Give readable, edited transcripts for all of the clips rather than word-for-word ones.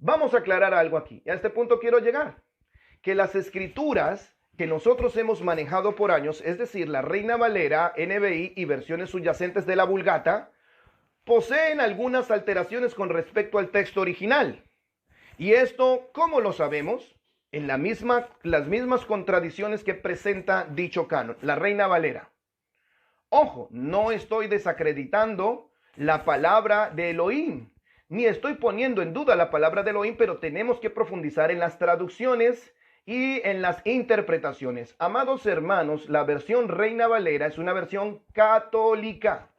Vamos a aclarar algo aquí. A este punto quiero llegar. Que las escrituras que nosotros hemos manejado por años, es decir, la Reina Valera, NBI y versiones subyacentes de la Vulgata, poseen algunas alteraciones con respecto al texto original. Y esto, ¿cómo lo sabemos? En las mismas contradicciones que presenta dicho canon, la Reina Valera. Ojo, no estoy desacreditando la palabra de Elohim, ni estoy poniendo en duda la palabra de Elohim, pero tenemos que profundizar en las traducciones y en las interpretaciones. Amados hermanos, la versión Reina Valera es una versión católica.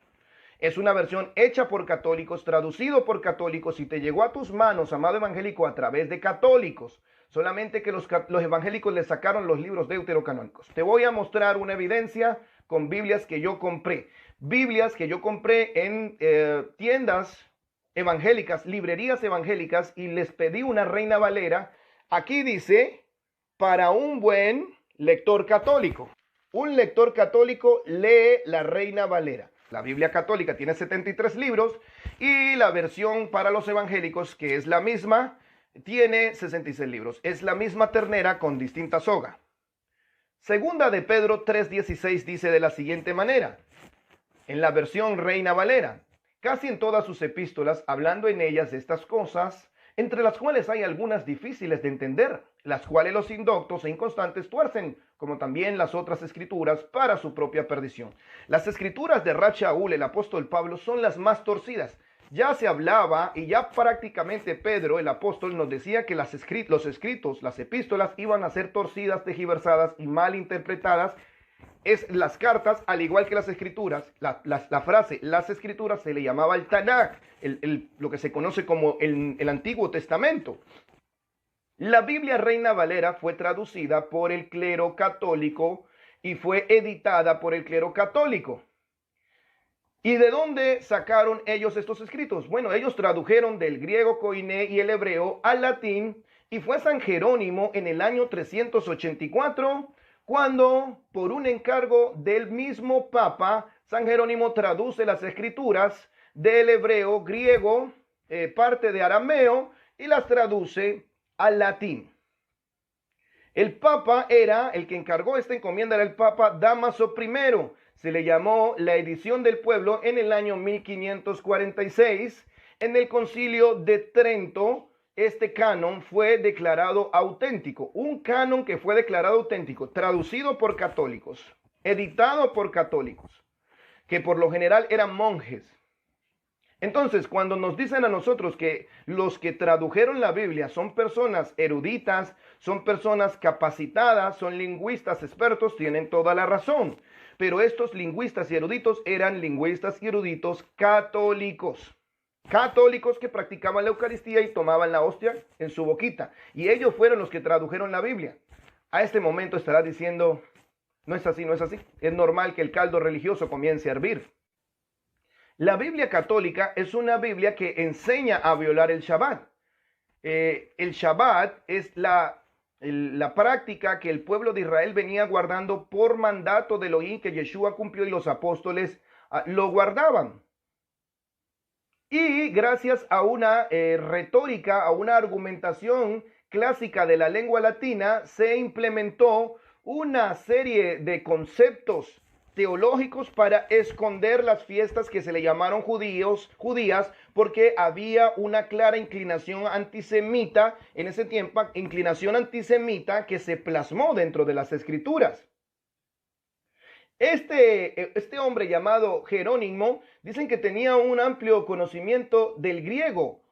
Es una versión hecha por católicos, traducido por católicos y te llegó a tus manos, amado evangélico, a través de católicos. Solamente que los evangélicos le sacaron los libros deuterocanónicos. Te voy a mostrar una evidencia con Biblias que yo compré. Biblias que yo compré en tiendas evangélicas, librerías evangélicas, y les pedí una Reina Valera. Aquí dice, para un buen lector católico. Un lector católico lee la Reina Valera. La Biblia católica tiene 73 libros y la versión para los evangélicos, que es la misma, tiene 66 libros. Es la misma ternera con distinta soga. Segunda de Pedro 3:16 dice de la siguiente manera, en la versión Reina Valera, casi en todas sus epístolas, hablando en ellas de estas cosas, entre las cuales hay algunas difíciles de entender, las cuales los indoctos e inconstantes tuercen, como también las otras escrituras, para su propia perdición. Las escrituras de Rab Shaul, el apóstol Pablo, son las más torcidas. Ya se hablaba y ya prácticamente Pedro, el apóstol, nos decía que los escritos, las epístolas, iban a ser torcidas, tergiversadas y mal interpretadas. Es las cartas, al igual que las escrituras, la frase, las escrituras, se le llamaba el Tanakh, lo que se conoce como el Antiguo Testamento. La Biblia Reina Valera fue traducida por el clero católico y fue editada por el clero católico. ¿Y de dónde sacaron ellos estos escritos? Bueno, ellos tradujeron del griego koiné y el hebreo al latín, y fue San Jerónimo en el año 384 cuando, por un encargo del mismo Papa, San Jerónimo traduce las escrituras del hebreo, griego, parte de arameo, y las traduce al latín. El Papa el que encargó esta encomienda era el Papa Dámaso I. Se le llamó la edición del pueblo en el año 1546. En el Concilio de Trento, este canon fue declarado auténtico. Un canon que fue declarado auténtico, traducido por católicos, editado por católicos, que por lo general eran monjes. Entonces, cuando nos dicen a nosotros que los que tradujeron la Biblia son personas eruditas, son personas capacitadas, son lingüistas expertos, tienen toda la razón. Pero estos lingüistas y eruditos eran lingüistas y eruditos católicos. Católicos que practicaban la Eucaristía y tomaban la hostia en su boquita. Y ellos fueron los que tradujeron la Biblia. A este momento estará diciendo, no es así, no es así. Es normal que el caldo religioso comience a hervir. La Biblia católica es una Biblia que enseña a violar el Shabbat. El Shabbat es la práctica que el pueblo de Israel venía guardando por mandato de Elohim, que Yeshua cumplió y los apóstoles lo guardaban. Y gracias a una retórica, a una argumentación clásica de la lengua latina, se implementó una serie de conceptos teológicos para esconder las fiestas que se le llamaron judías, porque había una clara inclinación antisemita en ese tiempo, inclinación antisemita que se plasmó dentro de las escrituras. Este hombre llamado Jerónimo, dicen que tenía un amplio conocimiento del griego,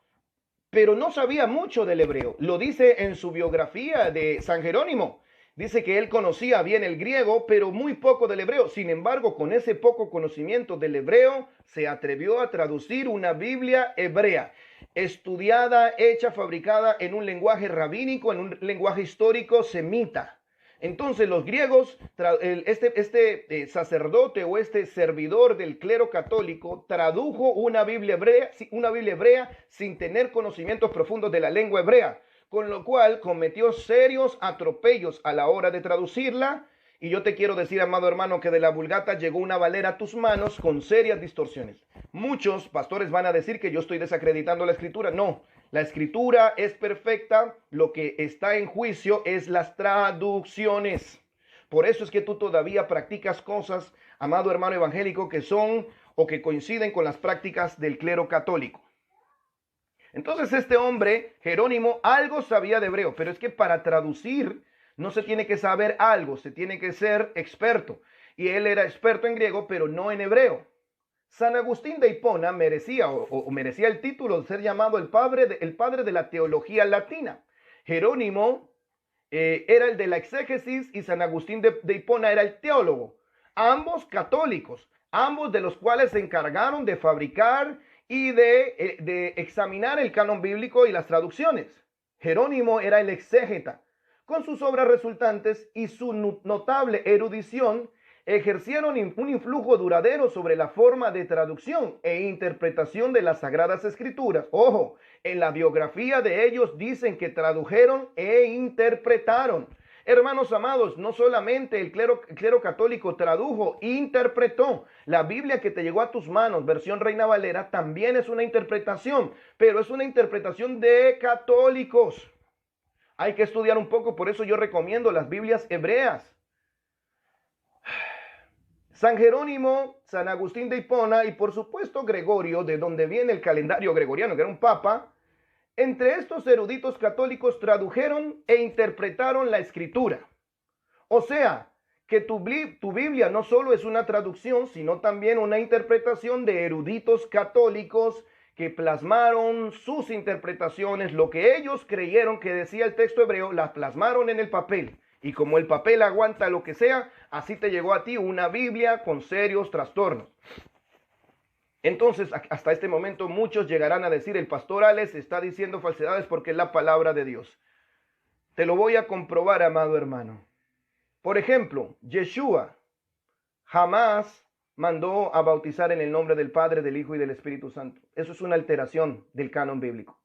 pero no sabía mucho del hebreo. Lo dice en su biografía de San Jerónimo. Dice que él conocía bien el griego, pero muy poco del hebreo. Sin embargo, con ese poco conocimiento del hebreo, se atrevió a traducir una Biblia hebrea, estudiada, hecha, fabricada en un lenguaje rabínico, en un lenguaje histórico semita. Entonces los griegos, sacerdote o este servidor del clero católico tradujo una Biblia hebrea sin tener conocimientos profundos de la lengua hebrea, con lo cual cometió serios atropellos a la hora de traducirla. Y yo te quiero decir, amado hermano, que de la Vulgata llegó una Valera a tus manos con serias distorsiones. Muchos pastores van a decir que yo estoy desacreditando la escritura. No, La escritura es perfecta, lo que está en juicio es las traducciones. Por eso es que tú todavía practicas cosas, amado hermano evangélico, que son o que coinciden con las prácticas del clero católico. Entonces este hombre, Jerónimo, algo sabía de hebreo, pero es que para traducir no se tiene que saber algo, se tiene que ser experto. Y él era experto en griego, pero no en hebreo. San Agustín de Hipona merecía merecía el título de ser llamado el padre de la teología latina. Jerónimo era el de la exégesis y San Agustín de Hipona era el teólogo. Ambos católicos, ambos de los cuales se encargaron de fabricar y de examinar el canon bíblico y las traducciones. Jerónimo era el exégeta. Con sus obras resultantes y su notable erudición, ejercieron un influjo duradero sobre la forma de traducción e interpretación de las Sagradas Escrituras. Ojo, en la biografía de ellos dicen que tradujeron e interpretaron. Hermanos amados, no solamente el clero católico tradujo, interpretó. La Biblia que te llegó a tus manos, versión Reina Valera, también es una interpretación, pero es una interpretación de católicos. Hay que estudiar un poco, por eso yo recomiendo las Biblias hebreas. San Jerónimo, San Agustín de Hipona y por supuesto Gregorio, de donde viene el calendario gregoriano, que era un papa. Entre estos eruditos católicos tradujeron e interpretaron la escritura. O sea, que tu Biblia no solo es una traducción, sino también una interpretación de eruditos católicos que plasmaron sus interpretaciones, lo que ellos creyeron que decía el texto hebreo, la plasmaron en el papel. Y como el papel aguanta lo que sea, así te llegó a ti una Biblia con serios trastornos. Entonces, hasta este momento muchos llegarán a decir, el pastor Alex está diciendo falsedades porque es la palabra de Dios. Te lo voy a comprobar, amado hermano. Por ejemplo, Yeshua jamás mandó a bautizar en el nombre del Padre, del Hijo y del Espíritu Santo. Eso es una alteración del canon bíblico.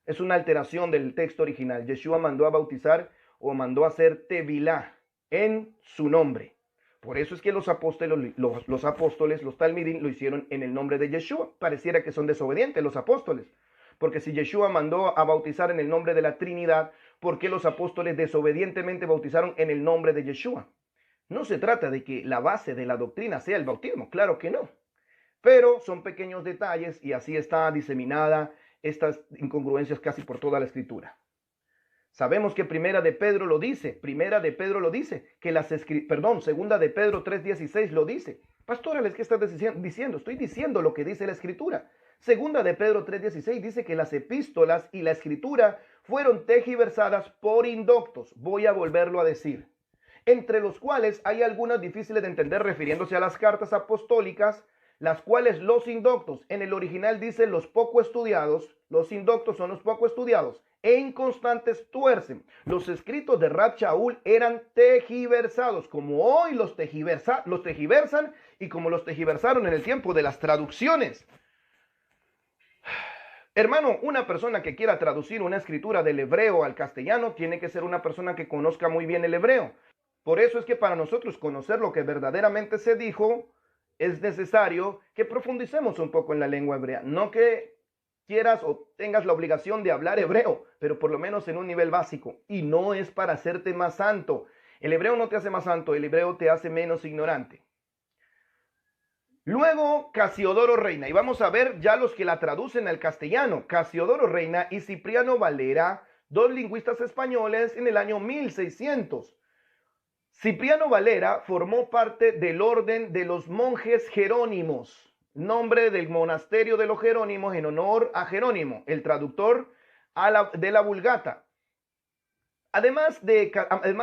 Es una alteración del texto original. Yeshua mandó a bautizar o mandó a hacer tevilá en su nombre. Por eso es que los apóstoles, los talmidim, lo hicieron en el nombre de Yeshua. Pareciera que son desobedientes los apóstoles. Porque si Yeshua mandó a bautizar en el nombre de la Trinidad, ¿por qué los apóstoles desobedientemente bautizaron en el nombre de Yeshua? No se trata de que la base de la doctrina sea el bautismo, claro que no. Pero son pequeños detalles y así está diseminada estas incongruencias casi por toda la Escritura. Sabemos que Segunda de Pedro lo dice, Segunda de Pedro 3:16 lo dice. Pastorales, ¿qué estás diciendo? Estoy diciendo lo que dice la Escritura. Segunda de Pedro 3:16 dice que las epístolas y la Escritura fueron tergiversadas por indoctos. Voy a volverlo a decir. Entre los cuales hay algunas difíciles de entender refiriéndose a las cartas apostólicas, las cuales los indoctos, en el original dice los poco estudiados, los indoctos son los poco estudiados, e inconstantes tuercen. Los escritos de Rab Shaul eran tergiversados, como hoy los tergiversan y como los tergiversaron en el tiempo de las traducciones. Hermano, una persona que quiera traducir una escritura del hebreo al castellano tiene que ser una persona que conozca muy bien el hebreo. Por eso es que para nosotros conocer lo que verdaderamente se dijo, es necesario que profundicemos un poco en la lengua hebrea. No que quieras o tengas la obligación de hablar hebreo, pero por lo menos en un nivel básico. Y no es para hacerte más santo. El hebreo no te hace más santo, el hebreo te hace menos ignorante. Luego, Casiodoro Reina. Y vamos a ver ya los que la traducen al castellano. Casiodoro Reina y Cipriano Valera, dos lingüistas españoles en el año 1600. Cipriano Valera formó parte del orden de los monjes jerónimos, nombre del monasterio de los jerónimos en honor a Jerónimo, el traductor de la Vulgata. Además,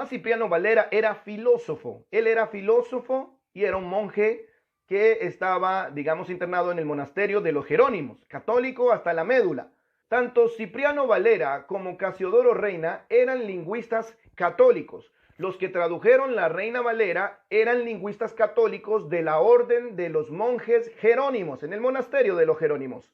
Cipriano Valera era filósofo. Él era filósofo y era un monje que estaba, digamos, internado en el monasterio de los jerónimos, católico hasta la médula. Tanto Cipriano Valera como Casiodoro Reina eran lingüistas católicos. Los que tradujeron la Reina Valera eran lingüistas católicos de la orden de los monjes jerónimos, en el monasterio de los jerónimos.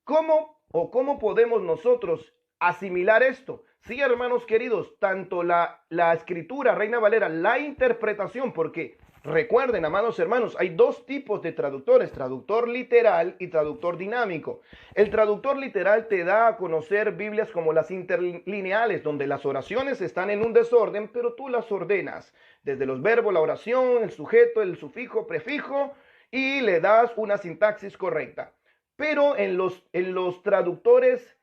¿Cómo podemos nosotros asimilar esto? Sí, hermanos queridos, tanto la escritura Reina Valera, la interpretación, porque Recuerden, amados hermanos, hay dos tipos de traductores, traductor literal y traductor dinámico. El traductor literal te da a conocer Biblias como las interlineales, donde las oraciones están en un desorden, pero tú las ordenas, desde los verbos, la oración, el sujeto, el sufijo, prefijo, y le das una sintaxis correcta. Pero en los traductores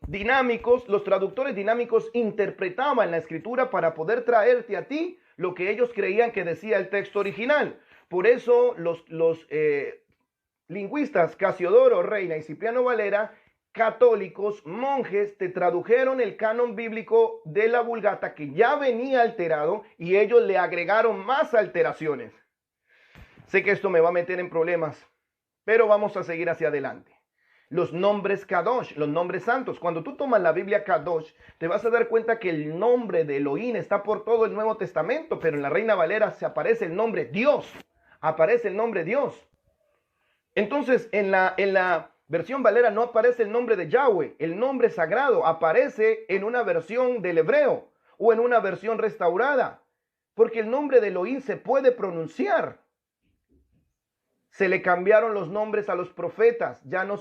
dinámicos, los traductores dinámicos interpretaban la escritura para poder traerte a ti lo que ellos creían que decía el texto original. Por eso los lingüistas Casiodoro Reina y Cipriano Valera, católicos, monjes, te tradujeron el canon bíblico de la Vulgata que ya venía alterado y ellos le agregaron más alteraciones. Sé que esto me va a meter en problemas, pero vamos a seguir hacia adelante. Los nombres Kadosh, los nombres santos. Cuando tú tomas la Biblia Kadosh, te vas a dar cuenta que el nombre de Elohim está por todo el Nuevo Testamento, pero en la Reina Valera se aparece el nombre Dios. Aparece el nombre Dios. Entonces, en la versión Valera no aparece el nombre de Yahweh. El nombre sagrado aparece en una versión del hebreo o en una versión restaurada, porque el nombre de Elohim se puede pronunciar. Se le cambiaron los nombres a los profetas, ya no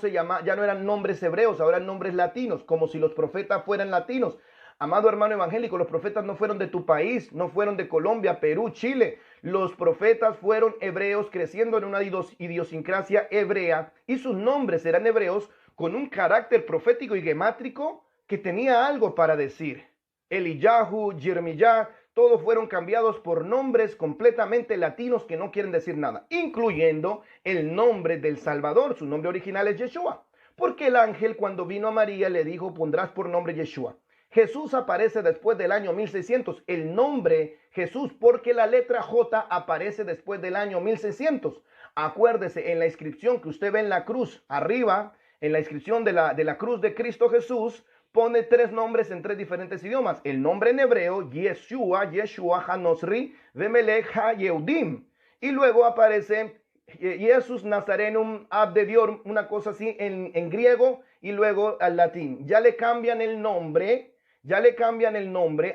eran nombres hebreos, ahora eran nombres latinos, como si los profetas fueran latinos. Amado hermano evangélico, los profetas no fueron de tu país, no fueron de Colombia, Perú, Chile. Los profetas fueron hebreos creciendo en una idiosincrasia hebrea y sus nombres eran hebreos con un carácter profético y gemátrico que tenía algo para decir. Eliyahu, Jeremías, todos fueron cambiados por nombres completamente latinos que no quieren decir nada, incluyendo el nombre del Salvador. Su nombre original es Yeshua, porque el ángel cuando vino a María le dijo, pondrás por nombre Yeshua. Jesús aparece después del año 1600, el nombre Jesús, porque la letra J aparece después del año 1600. Acuérdese, en la inscripción que usted ve en la cruz, arriba, en la inscripción de la cruz de Cristo Jesús, pone tres nombres en tres diferentes idiomas. El nombre en hebreo, Yeshua, Hanosri, Vemelech, Yehudim. Y luego aparece Jesús Nazarenum Abdedior, una cosa así en griego y luego al latín. Ya le cambian el nombre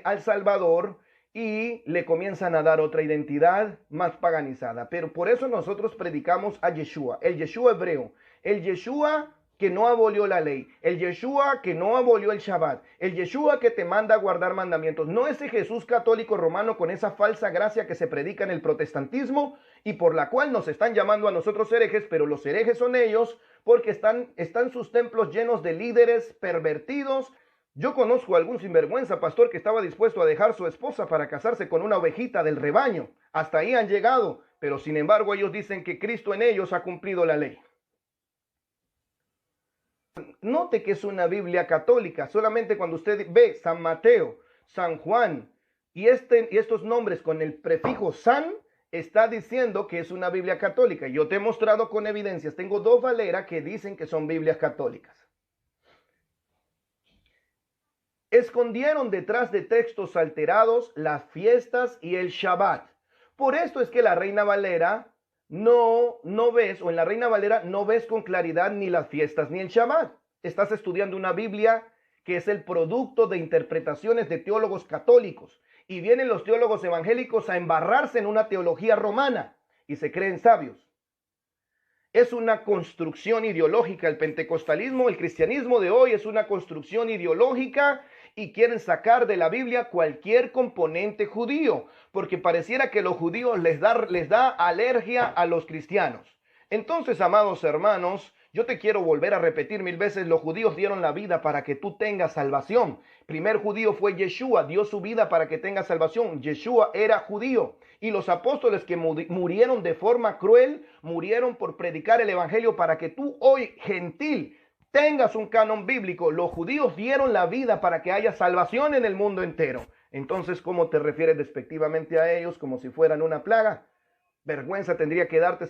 al Salvador y le comienzan a dar otra identidad más paganizada. Pero por eso nosotros predicamos a Yeshua, el Yeshua hebreo, el Yeshua que no abolió la ley, el Yeshua que no abolió el Shabbat, el Yeshua que te manda a guardar mandamientos, no ese Jesús católico romano con esa falsa gracia que se predica en el protestantismo y por la cual nos están llamando a nosotros herejes, pero los herejes son ellos porque están sus templos llenos de líderes pervertidos. Yo conozco a algún sinvergüenza pastor que estaba dispuesto a dejar su esposa para casarse con una ovejita del rebaño. Hasta ahí han llegado, pero sin embargo ellos dicen que Cristo en ellos ha cumplido la ley. Note que es una Biblia católica. Solamente cuando usted ve San Mateo, San Juan y estos nombres con el prefijo San, está diciendo que es una Biblia católica. Yo te he mostrado con evidencias. Tengo dos Valera que dicen que son Biblias católicas. Escondieron detrás de textos alterados las fiestas y el Shabbat. Por esto es que la Reina Valera no ves, o en la Reina Valera no ves con claridad ni las fiestas ni el Shabbat. Estás estudiando una Biblia que es el producto de interpretaciones de teólogos católicos. Y vienen los teólogos evangélicos a embarrarse en una teología romana y se creen sabios. Es una construcción ideológica. El pentecostalismo, el cristianismo de hoy es una construcción ideológica y quieren sacar de la Biblia cualquier componente judío, porque pareciera que los judíos les da alergia a los cristianos. Entonces, amados hermanos, yo te quiero volver a repetir 1000 veces, los judíos dieron la vida para que tú tengas salvación. Primer judío fue Yeshua, dio su vida para que tengas salvación. Yeshua era judío. Y los apóstoles que murieron de forma cruel, murieron por predicar el evangelio para que tú hoy, gentil, tengas un canon bíblico. Los judíos dieron la vida para que haya salvación en el mundo entero. Entonces, ¿cómo te refieres despectivamente a ellos como si fueran una plaga? Vergüenza tendría que darte,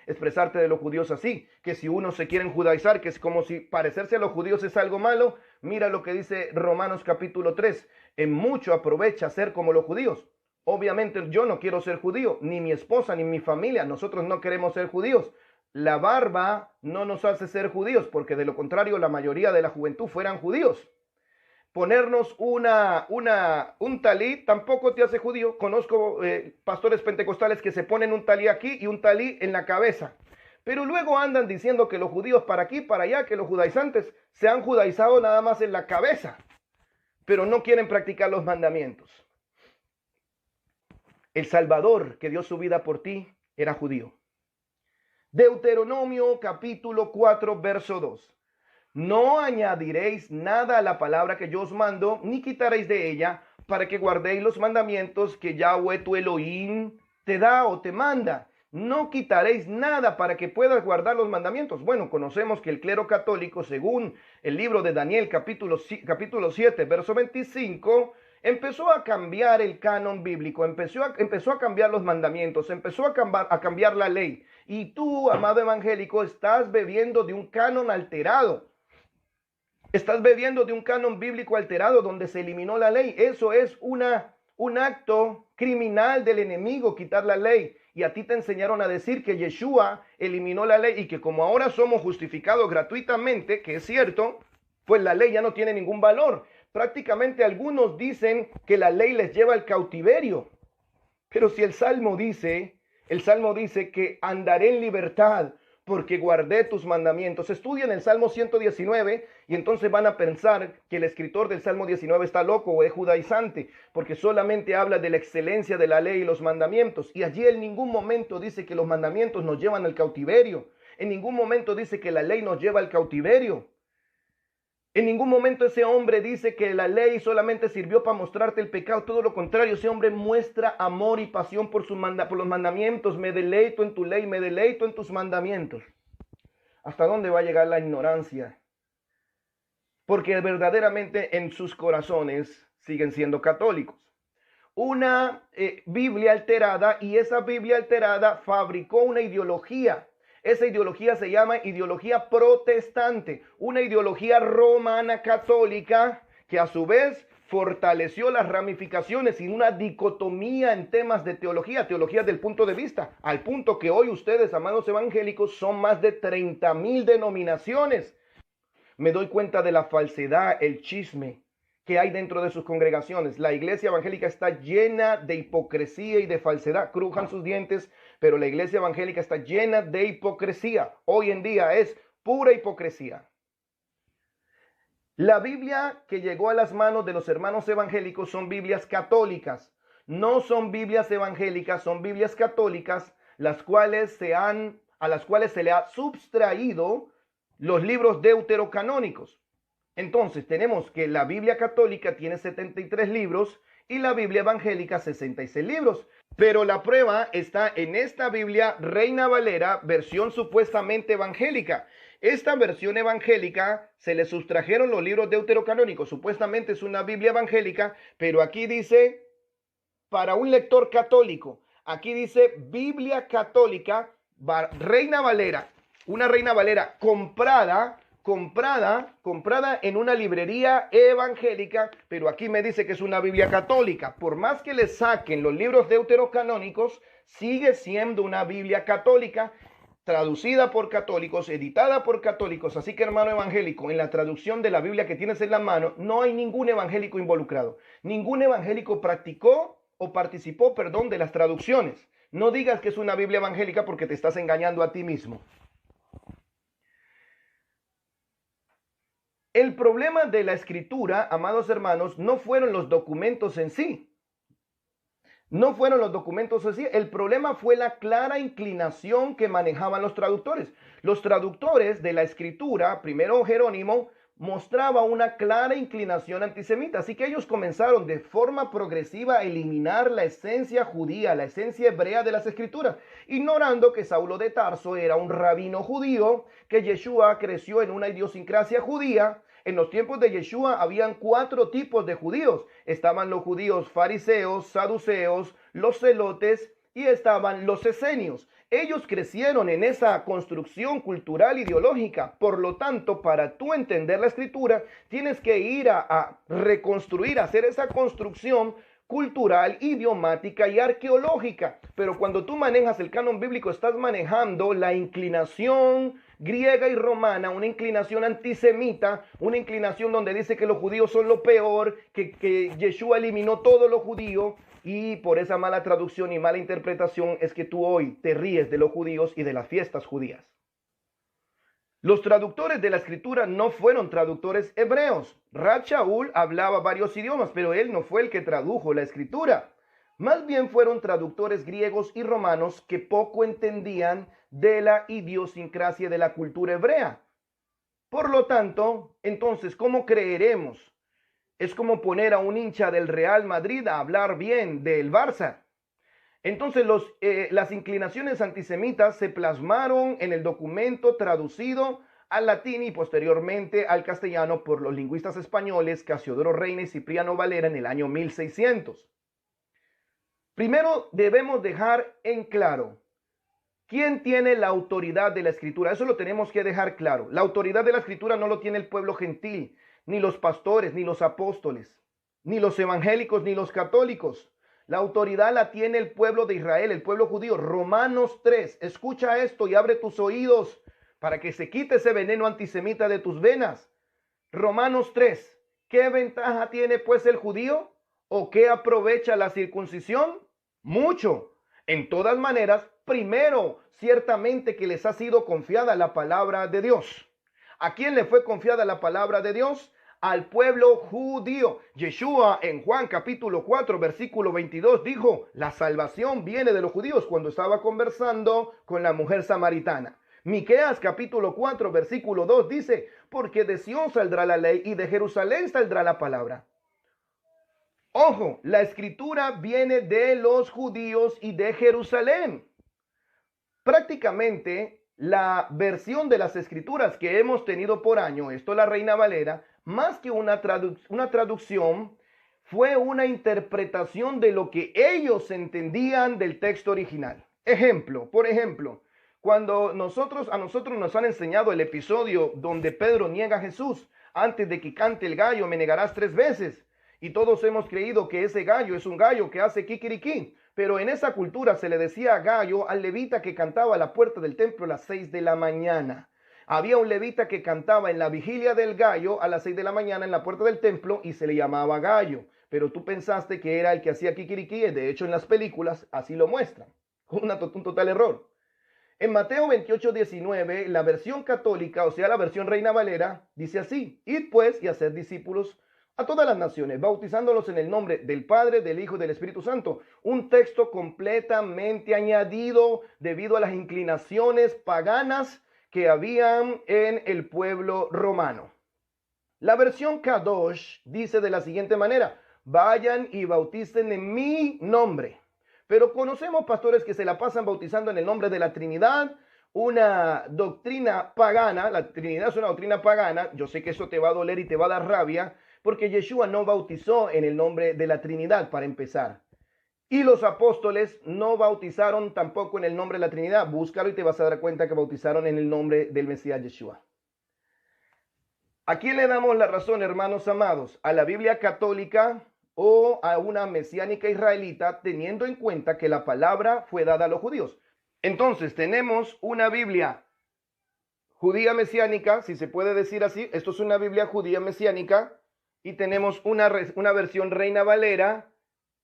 expresarte de los judíos así, que si uno se quieren judaizar, que es como si parecerse a los judíos es algo malo. Mira lo que dice Romanos capítulo 3, en mucho aprovecha ser como los judíos. Obviamente yo no quiero ser judío, ni mi esposa, ni mi familia, nosotros no queremos ser judíos. La barba no nos hace ser judíos, porque de lo contrario la mayoría de la juventud fueran judíos. ponernos un talí tampoco te hace judío. Conozco pastores pentecostales que se ponen un talí aquí y un talí en la cabeza. Pero luego andan diciendo que los judíos para aquí, para allá, que los judaizantes se han judaizado nada más en la cabeza, pero no quieren practicar los mandamientos. El Salvador que dio su vida por ti era judío. Deuteronomio capítulo 4, verso 2. No añadiréis nada a la palabra que yo os mando, ni quitaréis de ella, para que guardéis los mandamientos que Yahweh tu Elohim te da o te manda. No quitaréis nada para que puedas guardar los mandamientos. Bueno, conocemos que el clero católico, según el libro de Daniel, capítulo 7, verso 25, empezó a cambiar el canon bíblico, empezó a cambiar los mandamientos, empezó a cambiar la ley. Y tú, amado evangélico, estás bebiendo de un canon alterado. Estás bebiendo de un canon bíblico alterado donde se eliminó la ley. Eso es un acto criminal del enemigo, quitar la ley. Y a ti te enseñaron a decir que Yeshua eliminó la ley y que como ahora somos justificados gratuitamente, que es cierto, pues la ley ya no tiene ningún valor. Prácticamente algunos dicen que la ley les lleva al cautiverio. Pero si el Salmo dice que andaré en libertad porque guardé tus mandamientos. Estudian el Salmo 119 y entonces van a pensar que el escritor del Salmo 19 está loco o es judaizante, porque solamente habla de la excelencia de la ley y los mandamientos. Y allí en ningún momento dice que los mandamientos nos llevan al cautiverio. En ningún momento dice que la ley nos lleva al cautiverio. En ningún momento ese hombre dice que la ley solamente sirvió para mostrarte el pecado. Todo lo contrario, ese hombre muestra amor y pasión por los mandamientos. Me deleito en tu ley, me deleito en tus mandamientos. ¿Hasta dónde va a llegar la ignorancia? Porque verdaderamente en sus corazones siguen siendo católicos. Una Biblia alterada, y esa Biblia alterada fabricó una ideología. Esa ideología se llama ideología protestante, una ideología romana católica que a su vez fortaleció las ramificaciones y una dicotomía en temas de teología del punto de vista, al punto que hoy ustedes, amados evangélicos, son más de 30,000 denominaciones. Me doy cuenta de la falsedad, el chisme que hay dentro de sus congregaciones. La iglesia evangélica está llena de hipocresía y de falsedad. Crujan sus dientes, pero la iglesia evangélica está llena de hipocresía. Hoy en día es pura hipocresía. La Biblia que llegó a las manos de los hermanos evangélicos son Biblias católicas. No son Biblias evangélicas, son Biblias católicas, a las cuales se le ha subtraído los libros deuterocanónicos. Entonces tenemos que la Biblia católica tiene 73 libros y la Biblia evangélica 66 libros. Pero la prueba está en esta Biblia Reina Valera, versión supuestamente evangélica. Esta versión evangélica se le sustrajeron los libros deuterocanónicos. Supuestamente es una Biblia evangélica, pero aquí dice, para un lector católico, aquí dice Biblia católica, Reina Valera, una Reina Valera comprada en una librería evangélica, pero aquí me dice que es una Biblia católica. Por más que le saquen los libros deuterocanónicos, sigue siendo una Biblia católica, traducida por católicos, editada por católicos. Así que, hermano evangélico, en la traducción de la Biblia que tienes en la mano, no hay ningún evangélico involucrado. Ningún evangélico practicó o participó, de las traducciones. No digas que es una Biblia evangélica porque te estás engañando a ti mismo. El problema de la escritura, amados hermanos, no fueron los documentos en sí. No fueron los documentos en sí. El problema fue la clara inclinación que manejaban los traductores. Los traductores de la escritura, primero Jerónimo, mostraba una clara inclinación antisemita. Así que ellos comenzaron de forma progresiva a eliminar la esencia judía, la esencia hebrea de las escrituras, ignorando que Saulo de Tarso era un rabino judío, que Yeshua creció en una idiosincrasia judía. En los tiempos de Yeshua habían 4 tipos de judíos. Estaban los judíos fariseos, saduceos, los celotes y estaban los esenios. Ellos crecieron en esa construcción cultural ideológica. Por lo tanto, para tú entender la escritura, tienes que ir a reconstruir, a hacer esa construcción cultural, idiomática y arqueológica. Pero cuando tú manejas el canon bíblico, estás manejando la inclinación griega y romana, una inclinación antisemita, una inclinación donde dice que los judíos son lo peor, que Yeshua eliminó todo lo judío, y por esa mala traducción y mala interpretación es que tú hoy te ríes de los judíos y de las fiestas judías. Los traductores de la escritura no fueron traductores hebreos. Rab Shaul hablaba varios idiomas, pero él no fue el que tradujo la escritura. Más bien fueron traductores griegos y romanos que poco entendían de la idiosincrasia de la cultura hebrea. Por lo tanto, entonces, ¿cómo creeremos? Es como poner a un hincha del Real Madrid a hablar bien del Barça. Entonces las inclinaciones antisemitas se plasmaron en el documento traducido al latín y posteriormente al castellano por los lingüistas españoles Casiodoro Reina y Cipriano Valera en el año 1600. Primero debemos dejar en claro quién tiene la autoridad de la escritura. Eso lo tenemos que dejar claro. La autoridad de la escritura no lo tiene el pueblo gentil, ni los pastores, ni los apóstoles, ni los evangélicos, ni los católicos. La autoridad la tiene el pueblo de Israel, el pueblo judío. Romanos 3, escucha esto y abre tus oídos para que se quite ese veneno antisemita de tus venas. Romanos 3, ¿qué ventaja tiene pues el judío? ¿O qué aprovecha la circuncisión? Mucho. En todas maneras, primero, ciertamente que les ha sido confiada la palabra de Dios. ¿A quién le fue confiada la palabra de Dios? Al pueblo judío. Yeshua en Juan capítulo 4 versículo 22 dijo, la salvación viene de los judíos, cuando estaba conversando con la mujer samaritana. Miqueas capítulo 4 versículo 2 dice, porque de Sión saldrá la ley y de Jerusalén saldrá la palabra. Ojo, la escritura viene de los judíos y de Jerusalén. Prácticamente la versión de las escrituras que hemos tenido por año, esto la Reina Valera, más que una traducción, fue una interpretación de lo que ellos entendían del texto original. Por ejemplo, cuando a nosotros nos han enseñado el episodio donde Pedro niega a Jesús, antes de que cante el gallo, me negarás 3 veces. Y todos hemos creído que ese gallo es un gallo que hace kikiriki. Pero en esa cultura se le decía gallo al levita que cantaba a la puerta del templo a las 6 de la mañana. Había un levita que cantaba en la vigilia del gallo a las 6 de la mañana en la puerta del templo y se le llamaba gallo. Pero tú pensaste que era el que hacía kikiriki. De hecho, en las películas así lo muestran. Un total error. En Mateo 28:19, la versión católica, o sea, la versión Reina Valera, dice así: id pues y haced discípulos a todas las naciones, bautizándolos en el nombre del Padre, del Hijo y del Espíritu Santo. Un texto completamente añadido debido a las inclinaciones paganas que habían en el pueblo romano. La versión Kadosh dice de la siguiente manera: vayan y bauticen en mi nombre. Pero conocemos pastores que se la pasan bautizando en el nombre de la Trinidad, una doctrina pagana. La Trinidad es una doctrina pagana. Yo sé que eso te va a doler y te va a dar rabia, porque Yeshua no bautizó en el nombre de la Trinidad para empezar. Y los apóstoles no bautizaron tampoco en el nombre de la Trinidad. Búscalo y te vas a dar cuenta que bautizaron en el nombre del Mesías Yeshua. ¿A quién le damos la razón, hermanos amados? ¿A la Biblia católica o a una mesiánica israelita, teniendo en cuenta que la palabra fue dada a los judíos? Entonces tenemos una Biblia judía mesiánica, si se puede decir así. Esto es una Biblia judía mesiánica. Y tenemos una versión Reina Valera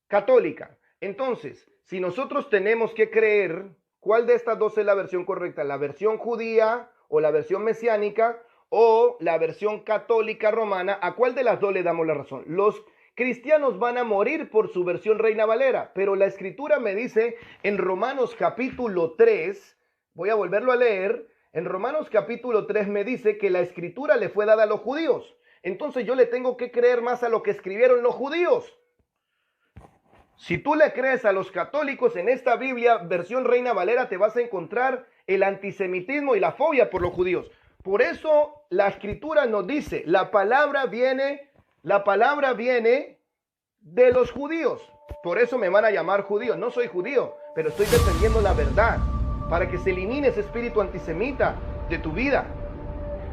católica. Entonces, si nosotros tenemos que creer, ¿cuál de estas dos es la versión correcta? ¿La versión judía o la versión mesiánica o la versión católica romana? ¿A cuál de las dos le damos la razón? Los cristianos van a morir por su versión Reina Valera, pero la escritura me dice en Romanos capítulo 3, voy a volverlo a leer, en Romanos capítulo 3 me dice que la escritura le fue dada a los judíos. Entonces yo le tengo que creer más a lo que escribieron los judíos. Si tú le crees a los católicos en esta Biblia, versión Reina Valera, te vas a encontrar el antisemitismo y la fobia por los judíos. Por eso la escritura nos dice, la palabra viene de los judíos. Por eso me van a llamar judío. No soy judío, pero estoy defendiendo la verdad para que se elimine ese espíritu antisemita de tu vida.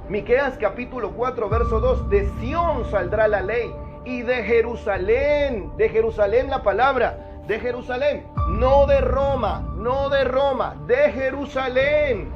Miqueas capítulo 4 verso 2, de Sión saldrá la ley y de Jerusalén la palabra, de Jerusalén, no de Roma, de Jerusalén.